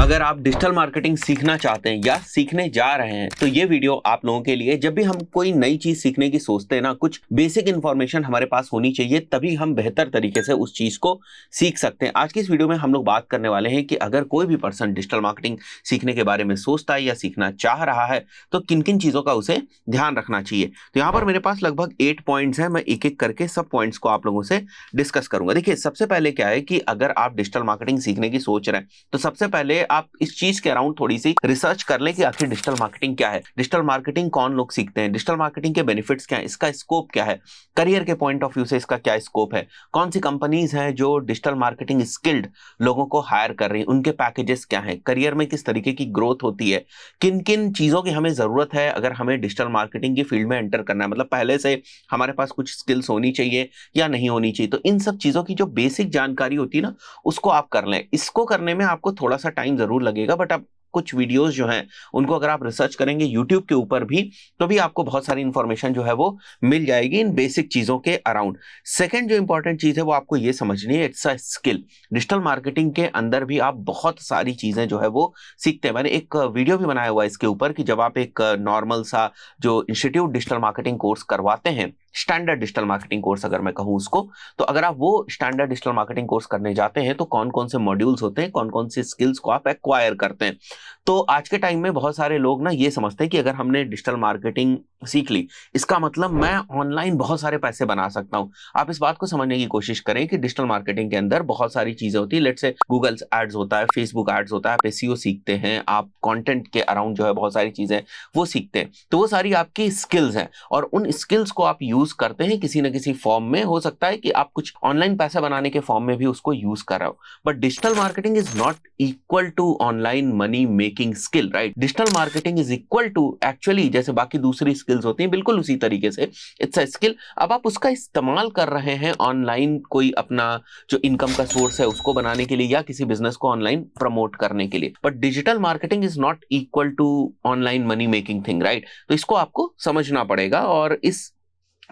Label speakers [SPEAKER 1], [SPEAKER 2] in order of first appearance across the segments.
[SPEAKER 1] अगर आप digital marketing सीखना चाहते हैं या सीखने जा रहे हैं तो ये वीडियो आप लोगों के लिए। जब भी हम कोई नई चीज सीखने की सोचते हैं ना, कुछ बेसिक इंफॉर्मेशन हमारे पास होनी चाहिए, तभी हम बेहतर तरीके से उस चीज को सीख सकते हैं। आज की इस वीडियो में हम लोग बात करने वाले हैं कि अगर कोई भी पर्सन डिजिटल मार्केटिंग सीखने के बारे में सोचता है या सीखना चाह रहा है तो किन किन चीजों का उसे ध्यान रखना चाहिए। तो यहाँ पर मेरे पास लगभग 8 पॉइंट्स हैं। मैं एक एक करके सब पॉइंट्स को आप लोगों से डिस्कस करूंगा। देखिए, सबसे पहले क्या है कि अगर आप डिजिटल मार्केटिंग सीखने की सोच रहे हैं तो सबसे पहले आप इस चीज के अराउंड थोड़ी सी रिसर्च कर लें कि आखिर डिजिटल मार्केटिंग क्या है, डिजिटल मार्केटिंग कौन लोग सीखते हैं, डिजिटल मार्केटिंग के बेनिफिट्स क्या है, इसका स्कोप क्या है, करियर के पॉइंट ऑफ व्यू से इसका क्या स्कोप है, कौन सी कंपनीज हैं जो डिजिटल मार्केटिंग स्किल्ड लोगों को हायर कर रही हैं, उनके पैकेजेस क्या हैं, करियर में किस तरीके की ग्रोथ होती है, किन किन चीजों की हमें जरूरत है अगर हमें डिजिटल मार्केटिंग की फील्ड में एंटर करना है। मतलब पहले से हमारे पास कुछ स्किल्स होनी चाहिए या नहीं होनी चाहिए। तो इन सब चीजों की जो बेसिक जानकारी होती है ना, उसको आप कर लें। इसको करने में आपको थोड़ा सा टाइम जरूर लगेगा, बट आप कुछ वीडियोस जो हैं उनको अगर आप रिसर्च करेंगे यूट्यूब के ऊपर भी, तो भी आपको बहुत सारी इंफॉर्मेशन जो है वो मिल जाएगी इन बेसिक चीजों के अराउंड। सेकंड जो इंपॉर्टेंट चीज है वो आपको ये समझनी है, it's a skill. Digital marketing के अंदर भी आप बहुत सारी चीजें जो है वो सीखते हैं। मैंने एक वीडियो भी बनाया हुआ है इसके ऊपर कि जब आप एक नॉर्मल सा जो इंस्टीट्यूट डिजिटल मार्केटिंग कोर्स करवाते हैं, स्टैंडर्ड डिजिटल मार्केटिंग कोर्स अगर मैं कहूं उसको, तो अगर आप वो स्टैंडर्ड डिजिटल मार्केटिंग कोर्स करने जाते हैं तो कौन कौन से मॉड्यूल्स होते हैं, कौन कौन से स्किल्स को आप एक्वायर करते हैं। तो आज के टाइम में बहुत सारे लोग ना ये समझते हैं कि अगर हमने डिजिटल मार्केटिंग सीख ली इसका मतलब मैं ऑनलाइन बहुत सारे पैसे बना सकता हूं। आप इस बात को समझने की कोशिश करें कि डिजिटल मार्केटिंग के अंदर बहुत सारी चीजें होती है। लेट्स से गूगल एड्स होता है, फेसबुक एड्स होता है, आप एसईओ सीखते हैं, आप कंटेंट के अराउंड जो है बहुत सारी चीजें वो सीखते हैं। तो वो सारी आपकी स्किल्स हैं और उन स्किल्स को आप यूज करते हैं किसी ना किसी फॉर्म में। हो सकता है कि आप कुछ ऑनलाइन पैसा बनाने के फॉर्म में भी उसको यूज कर रहे हो, but digital marketing is not equal to online money making skill, right. Digital marketing is equal to actually जैसे बाकी दूसरी स्किल्स होती हैं, बिल्कुल उसी तरीके से इट्स अ स्किल। अब आप उसका इस्तेमाल कर रहे हैं ऑनलाइन कोई अपना जो इनकम का सोर्स है उसको बनाने के लिए या किसी बिजनेस को ऑनलाइन प्रमोट करने के लिए, but digital marketing is not equal to online money making thing, right. तो इसको आपको समझना पड़ेगा और इस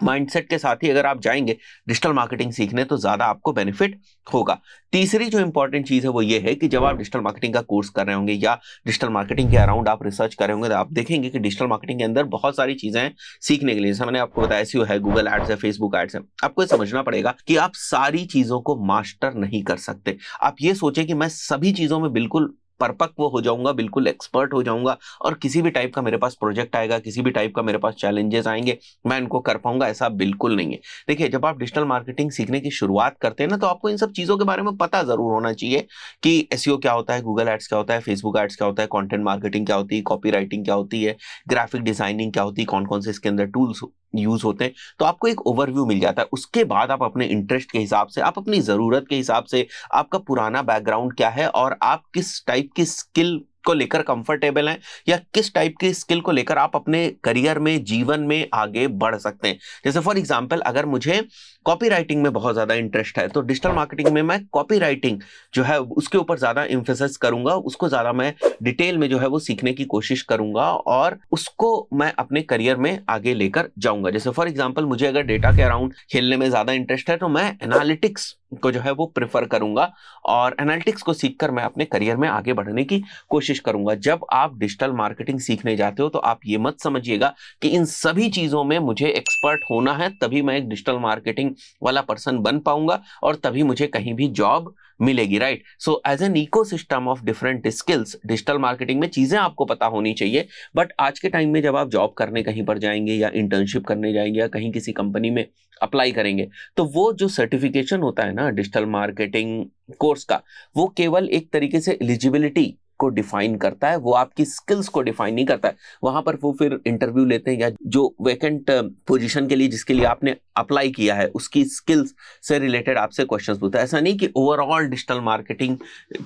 [SPEAKER 1] माइंडसेट के साथ ही अगर आप जाएंगे डिजिटल मार्केटिंग सीखने तो ज्यादा आपको बेनिफिट होगा। तीसरी जो इंपॉर्टेंट चीज है वो ये है कि जब आप डिजिटल मार्केटिंग का कोर्स कर रहे होंगे या डिजिटल मार्केटिंग के अराउंड आप रिसर्च कर रहे होंगे तो आप देखेंगे कि डिजिटल मार्केटिंग के अंदर बहुत सारी चीजें हैं सीखने के लिए। जैसे मैंने आपको बताया एसईओ है, गूगल एड्स है, फेसबुक एड्स है। आपको ये समझना पड़ेगा कि आप सारी चीजों को मास्टर नहीं कर सकते। आप ये सोचें कि मैं सभी चीजों में बिल्कुल परिपक्व हो जाऊंगा, बिल्कुल एक्सपर्ट हो जाऊंगा और किसी भी टाइप का मेरे पास प्रोजेक्ट आएगा, किसी भी टाइप का मेरे पास चैलेंजेस आएंगे, मैं इनको कर पाऊंगा, ऐसा बिल्कुल नहीं है। देखिए, जब आप डिजिटल मार्केटिंग सीखने की शुरुआत करते हैं ना तो आपको इन सब चीजों के बारे में पता जरूर होना चाहिए कि एसईओ क्या होता है, गूगल एड्स क्या होता है, फेसबुक एड्स क्या होता है, कंटेंट मार्केटिंग क्या होती है, कॉपी राइटिंग क्या होती है, ग्राफिक डिजाइनिंग क्या होती है, कौन कौन से इसके अंदर टूल्स यूज होते हैं। तो आपको एक ओवरव्यू मिल जाता है। उसके बाद आप अपने इंटरेस्ट के हिसाब से, आप अपनी जरूरत के हिसाब से, आपका पुराना बैकग्राउंड क्या है और आप किस टाइप की स्किल को लेकर कंफर्टेबल हैं या किस टाइप की स्किल को लेकर आप अपने करियर में, जीवन में आगे बढ़ सकते हैं। जैसे फॉर एग्जांपल, अगर मुझे कॉपी राइटिंग में बहुत ज्यादा इंटरेस्ट है तो डिजिटल मार्केटिंग में मैं कॉपी राइटिंग जो है उसके ऊपर ज्यादा इंफेसिस करूंगा, उसको ज्यादा मैं डिटेल में जो है वो सीखने की कोशिश करूंगा और उसको मैं अपने करियर में आगे लेकर जाऊंगा। जैसे फॉर एग्जांपल, मुझे अगर डेटा के अराउंड खेलने में ज्यादा इंटरेस्ट है तो मैं एनालिटिक्स को जो है वो प्रेफर करूंगा और एनालिटिक्स को सीखकर मैं अपने करियर में आगे बढ़ने की कोशिश करूंगा। जब आप डिजिटल मार्केटिंग सीखने जाते हो तो आप ये मत समझिएगा कि इन सभी चीजों में मुझे एक्सपर्ट होना है तभी मैं एक डिजिटल मार्केटिंग वाला पर्सन बन पाऊंगा और तभी मुझे कहीं भी जॉब मिलेगी, right. So as an ecosystem of different skills, digital marketing में चीजें आपको पता होनी चाहिए। बट आज के टाइम में जब आप जॉब करने कहीं पर जाएंगे या इंटर्नशिप करने जाएंगे या कहीं किसी कंपनी में अप्लाई करेंगे तो वो जो सर्टिफिकेशन होता है ना डिजिटल मार्केटिंग कोर्स का, वो केवल एक तरीके से एलिजिबिलिटी को डिफाइन करता है, वो आपकी स्किल्स को डिफाइन नहीं करता है। वहां पर वो फिर इंटरव्यू लेते हैं या जो वैकेंट पोजीशन के लिए जिसके लिए आपने अप्लाई किया है उसकी स्किल्स से रिलेटेड आपसे क्वेश्चंस पूछता है। ऐसा नहीं कि ओवरऑल डिजिटल मार्केटिंग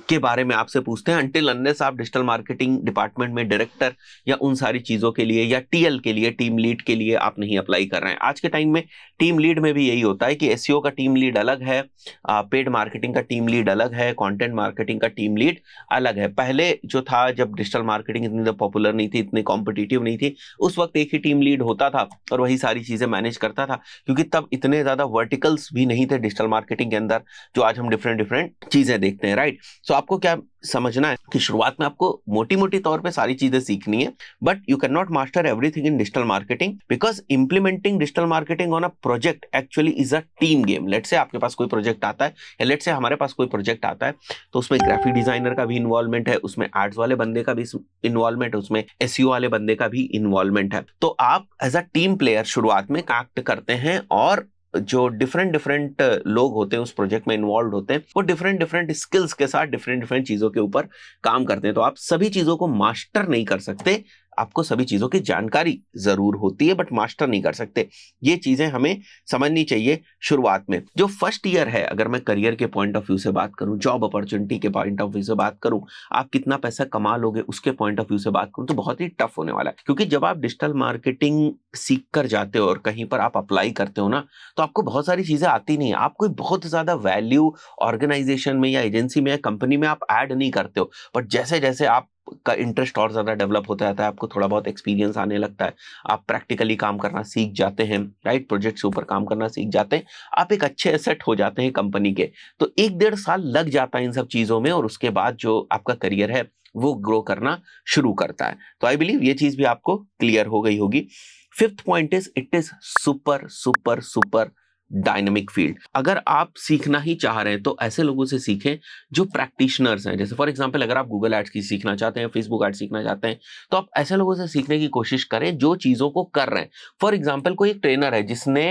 [SPEAKER 1] के बारे में आपसे पूछते हैं अनटिल अनलेस आप डिजिटल मार्केटिंग डिपार्टमेंट में डायरेक्टर या उन सारी चीजों के लिए या टीएल के लिए, टीम लीड के लिए आप नहीं अप्लाई कर रहे हैं। आज के टाइम में टीम लीड में भी यही होता है कि एसईओ का टीम लीड अलग है, पेड मार्केटिंग का टीम लीड अलग है, कंटेंट मार्केटिंग का टीम लीड अलग है। पहले जो था, जब डिजिटल मार्केटिंग इतनी पॉपुलर नहीं थी, इतनी कॉम्पिटिटिव नहीं थी, उस वक्त एक ही टीम लीड होता था और वही सारी चीजें मैनेज करता था, क्योंकि तब इतने ज्यादा वर्टिकल्स भी नहीं थे डिजिटल मार्केटिंग के अंदर जो आज हम डिफरेंट डिफरेंट चीजें देखते हैं, राइट। सो आपको क्या समझना है कि शुरुआत में आपको मोटी मोटी तौर पे सारी चीजें सीखनी है, but you can not master everything in digital marketing, because implementing digital marketing on a project actually is a team game. Let's say आपके पास कोई प्रोजेक्ट आता है, या लेट्स से हमारे पास कोई प्रोजेक्ट आता है, तो उसमें ग्राफिक डिजाइनर का भी इन्वॉल्वमेंट है, उसमें एड्स वाले बंदे का भी इन्वॉल्वमेंट है, उसमें एसईओ वाले बंदे का भी इन्वॉल्वमेंट है। तो आप एज अ टीम प्लेयर शुरुआत में एक्ट करते हैं, और जो डिफरेंट डिफरेंट लोग होते हैं उस प्रोजेक्ट में इन्वॉल्व होते हैं, वो डिफरेंट डिफरेंट स्किल्स के साथ डिफरेंट डिफरेंट चीजों के ऊपर काम करते हैं। तो आप सभी चीजों को मास्टर नहीं कर सकते, आपको सभी चीजों की जानकारी जरूर होती है, बट मास्टर नहीं कर सकते। ये चीजें हमें समझनी चाहिए शुरुआत में। जो फर्स्ट ईयर है, अगर मैं करियर के पॉइंट ऑफ व्यू से बात करूं, जॉब अपॉर्चुनिटी के पॉइंट ऑफ व्यू से बात करूं, आप कितना पैसा कमा लोगे उसके पॉइंट ऑफ व्यू से बात करूं, तो बहुत ही टफ होने वाला है। क्योंकि जब आप डिजिटल मार्केटिंग सीख कर जाते हो और कहीं पर आप अप्लाई करते हो ना, तो आपको बहुत सारी चीजें आती नहीं है, आप कोई बहुत ज्यादा वैल्यू ऑर्गेनाइजेशन में या एजेंसी में या कंपनी में आप ऐड नहीं करते हो। बट जैसे जैसे आप का इंटरेस्ट और ज्यादा डेवलप होता जाता है, आपको थोड़ा बहुत एक्सपीरियंस आने लगता है, आप प्रैक्टिकली काम करना सीख जाते हैं, राइट, प्रोजेक्ट्स के ऊपर काम करना सीख जाते हैं, आप एक अच्छे एसेट हो जाते हैं कंपनी के। तो 1-1.5 साल लग जाता है इन सब चीजों में, और उसके बाद जो आपका करियर है वो ग्रो करना शुरू करता है। तो आई बिलीव ये चीज भी आपको क्लियर हो गई होगी। Fifth point is, it is super super super dynamic field. अगर आप सीखना ही चाह रहे हैं तो ऐसे लोगों से सीखें जो प्रैक्टिशनर्स हैं। जैसे फॉर एग्जांपल, अगर आप गूगल एड्स की सीखना चाहते हैं, फेसबुक एड्स सीखना चाहते हैं, तो आप ऐसे लोगों से सीखने की कोशिश करें जो चीजों को कर रहे हैं। फॉर एग्जाम्पल, कोई एक ट्रेनर है जिसने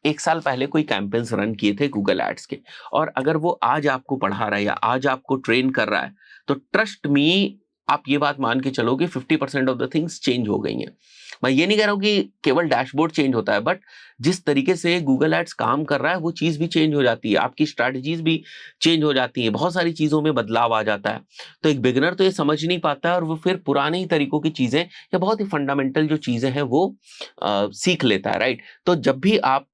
[SPEAKER 1] 1 साल पहले कोई कैंपेन्स रन किए थे गूगल एड्स के, और अगर वो आज आपको पढ़ा रहा है या आज आपको ट्रेन कर रहा है, तो ट्रस्ट मी, आप ये बात मान के चलो कि 50% ऑफ द थिंग्स चेंज हो गई हैं। मैं ये नहीं कह रहा हूं कि केवल डैशबोर्ड चेंज होता है, बट जिस तरीके से गूगल एड्स काम कर रहा है वो चीज भी चेंज हो जाती है, आपकी स्ट्रैटेजीज भी चेंज हो जाती है, बहुत सारी चीजों में बदलाव आ जाता है। तो एक बिगिनर तो ये समझ नहीं पाता है, और वो फिर पुराने ही तरीकों की चीजें या बहुत ही फंडामेंटल जो चीजें हैं वो सीख लेता है, राइट। तो जब भी आप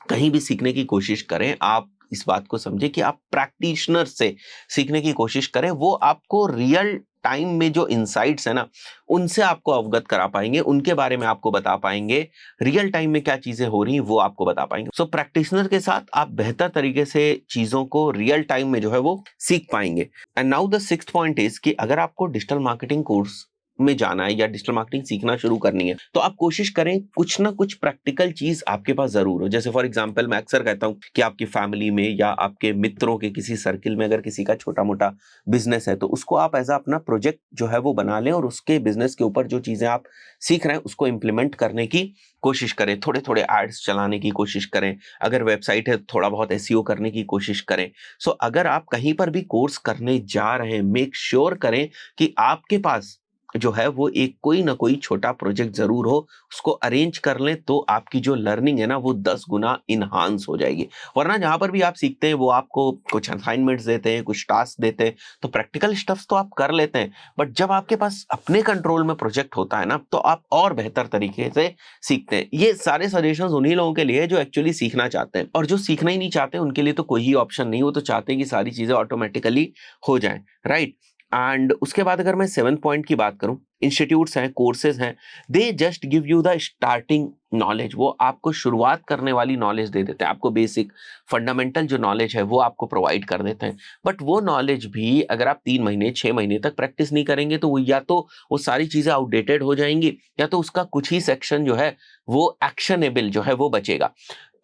[SPEAKER 1] कहीं भी सीखने की कोशिश करें, आप इस बात को समझे कि आप प्रैक्टिशनर से सीखने की कोशिश करें, वो आपको रियल टाइम में जो इनसाइट्स है ना, उनसे आपको अवगत करा पाएंगे, उनके बारे में आपको बता पाएंगे, रियल टाइम में क्या चीजें हो रही हैं वो आपको बता पाएंगे। सो प्रैक्टिशनर के साथ आप बेहतर तरीके से चीजों को रियल टाइम में जो है वो सीख पाएंगे। And now the sixth point is कि अगर आपको डिजिटल मार्केटिंग कोर्स में जाना है या डिजिटल मार्केटिंग सीखना शुरू करनी है, तो आप कोशिश करें कुछ ना कुछ प्रैक्टिकल चीज आपके पास जरूर हो। जैसे फॉर एग्जांपल, मैं अक्सर कहता हूं कि आपकी फैमिली में या आपके मित्रों के किसी सर्किल में अगर किसी का छोटा मोटा बिजनेस है, तो उसको आप एज अपना प्रोजेक्ट जो है वो बना लें, और उसके बिजनेस के ऊपर जो चीजें आप सीख रहे हैं उसको इंप्लीमेंट करने की कोशिश करें। थोड़े थोड़े एड्स चलाने की कोशिश करें, अगर वेबसाइट है थोड़ा बहुत एसईओ करने की कोशिश करें। सो अगर आप कहीं पर भी कोर्स करने जा रहे हैं, मेक श्योर करें कि आपके पास जो है वो एक कोई ना कोई छोटा प्रोजेक्ट जरूर हो, उसको अरेंज कर लें, तो आपकी जो लर्निंग है ना वो 10 गुना इनहांस हो जाएगी। वरना जहां पर भी आप सीखते हैं वो आपको कुछ असाइनमेंट्स देते हैं, कुछ टास्क देते हैं, तो प्रैक्टिकल स्टफ तो आप कर लेते हैं, बट जब आपके पास अपने कंट्रोल में प्रोजेक्ट होता है ना, तो आप और बेहतर तरीके से सीखते हैं। ये सारे सजेशंस उन्हीं लोगों के लिए जो एक्चुअली सीखना चाहते हैं, और जो सीखना ही नहीं चाहते उनके लिए तो कोई ही ऑप्शन नहीं, वो तो चाहते हैं कि सारी चीजें ऑटोमेटिकली हो जाएं, राइट। एंड उसके बाद अगर मैं 7th पॉइंट की बात करूं, इंस्टीट्यूट्स हैं, कोर्सेज हैं, they just give you the starting knowledge. वो आपको शुरुआत करने वाली नॉलेज दे देते हैं, आपको बेसिक फंडामेंटल जो नॉलेज है वो आपको प्रोवाइड कर देते हैं। बट वो नॉलेज भी अगर आप 3 महीने 6 महीने तक प्रैक्टिस नहीं करेंगे, तो वो या तो वो सारी चीजें आउटडेटेड हो जाएंगी, या तो उसका कुछ ही सेक्शन जो है वो एक्शनेबल जो है वो बचेगा।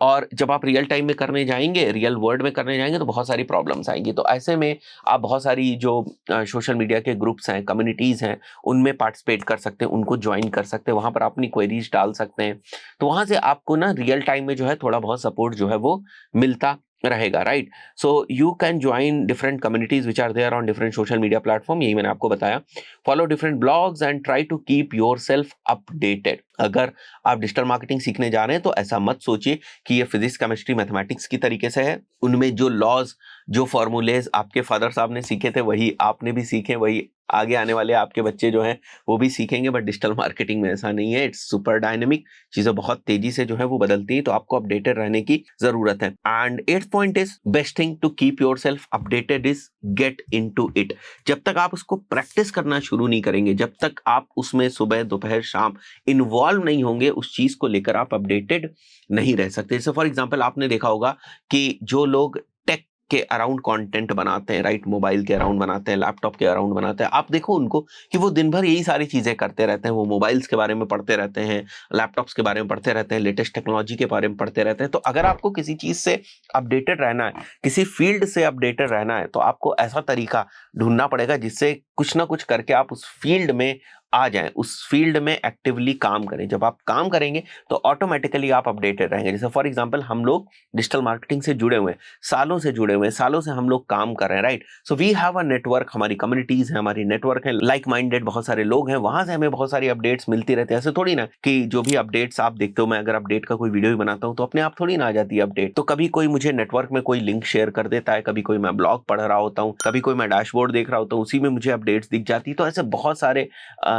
[SPEAKER 1] और जब आप रियल टाइम में करने जाएंगे, रियल वर्ल्ड में करने जाएंगे, तो बहुत सारी प्रॉब्लम्स आएंगी। तो ऐसे में आप बहुत सारी जो सोशल मीडिया के ग्रुप्स हैं, कम्युनिटीज हैं, उनमें पार्टिसिपेट कर सकते हैं, उनको ज्वाइन कर सकते हैं, वहां पर अपनी क्वेरीज डाल सकते हैं। तो वहां से आपको ना रियल टाइम में जो है थोड़ा बहुत सपोर्ट जो है वो मिलता रहेगा, right. So you can join different communities which are there on different social media platform, यही मैंने आपको बताया। Follow different blogs and try to keep yourself updated. अगर आप डिजिटल मार्केटिंग सीखने जा रहे हैं तो ऐसा मत सोचिए कि ये फिजिक्स, केमिस्ट्री, मैथमेटिक्स की तरीके से है। उनमें जो लॉज, जो फॉर्मूलेज आपके फादर साहब ने सीखे थे वही आपने भी सीखे, वही आगे आने वाले आपके बच्चे जो हैं वो भी सीखेंगे। बट डिजिटल मार्केटिंग में ऐसा नहीं है, इट्स सुपर डायनेमिक, चीजें बहुत तेजी से जो है वो बदलती हैं, तो आपको अपडेटेड रहने की जरूरत है। And 8th point is, best thing to keep yourself updated is get into it. जब तक आप उसको प्रैक्टिस करना शुरू नहीं करेंगे, जब तक आप उसमें सुबह दोपहर शाम इन्वॉल्व नहीं होंगे, उस चीज को लेकर आप अपडेटेड नहीं रह सकते। जैसे फॉर एग्जाम्पल आपने देखा होगा कि जो लोग टेक के अराउंड कंटेंट बनाते हैं, राइट, मोबाइल के अराउंड बनाते हैं, लैपटॉप के अराउंड बनाते हैं, आप देखो उनको कि वो दिन भर यही सारी चीजें करते रहते हैं, वो मोबाइल्स के बारे में पढ़ते रहते हैं, लैपटॉप्स के बारे में पढ़ते रहते हैं, लेटेस्ट टेक्नोलॉजी के बारे में पढ़ते रहते हैं। तो अगर आपको किसी चीज से अपडेटेड रहना है, किसी फील्ड से अपडेटेड रहना है, तो आपको ऐसा तरीका ढूंढना पड़ेगा जिससे कुछ ना कुछ करके आप उस फील्ड में आ जाएं, उस फील्ड में एक्टिवली काम करें। जब आप काम करेंगे तो ऑटोमेटिकली आप अपडेटेड रहेंगे। जैसे फॉर एग्जांपल हम लोग डिजिटल मार्केटिंग से जुड़े हुए हैं, सालों से जुड़े हुए हैं, सालों से हम लोग काम कर रहे हैं, right. So we have a network, हमारी कम्युनिटीज है, हमारी नेटवर्क है, लाइक माइंडेड बहुत सारे लोग हैं, वहां से हमें बहुत सारी अपडेट्स मिलती रहती है। ऐसे थोड़ी ना कि जो भी अपडेट्स आप देखते हो, मैं अगर अपडेट का कोई वीडियो भी बनाता हूँ तो अपने आप थोड़ी ना आ जाती है अपडेट। तो कभी कोई मुझे नेटवर्क में कोई लिंक शेयर कर देता है, कभी कोई मैं ब्लॉग पढ़ रहा होता हूँ, कभी कोई मैं डैशबोर्ड देख रहा होता हूँ, उसी में मुझे अपडेट्स दिख जाती है। तो ऐसे बहुत सारे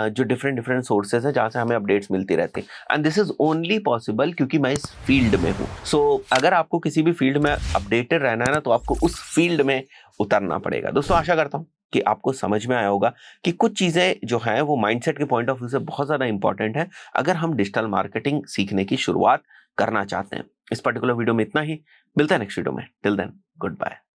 [SPEAKER 1] जो डिफरेंट डिफरेंट सोर्सेज है जहां से हमें अपडेट्स मिलती रहती है, and this is only possible क्योंकि मैं इस फील्ड में हूं। सो अगर आपको किसी भी फील्ड में अपडेटेड रहना है ना, तो आपको उस फील्ड में उतरना पड़ेगा। दोस्तों, आशा करता हूं कि आपको समझ में आया होगा कि कुछ चीजें जो है वो माइंडसेट के पॉइंट ऑफ व्यू से बहुत ज्यादा इंपॉर्टेंट है अगर हम डिजिटल मार्केटिंग सीखने की शुरुआत करना चाहते हैं। इस पर्टिकुलर वीडियो में इतना ही, मिलता है नेक्स्ट वीडियो में। Till then, good bye.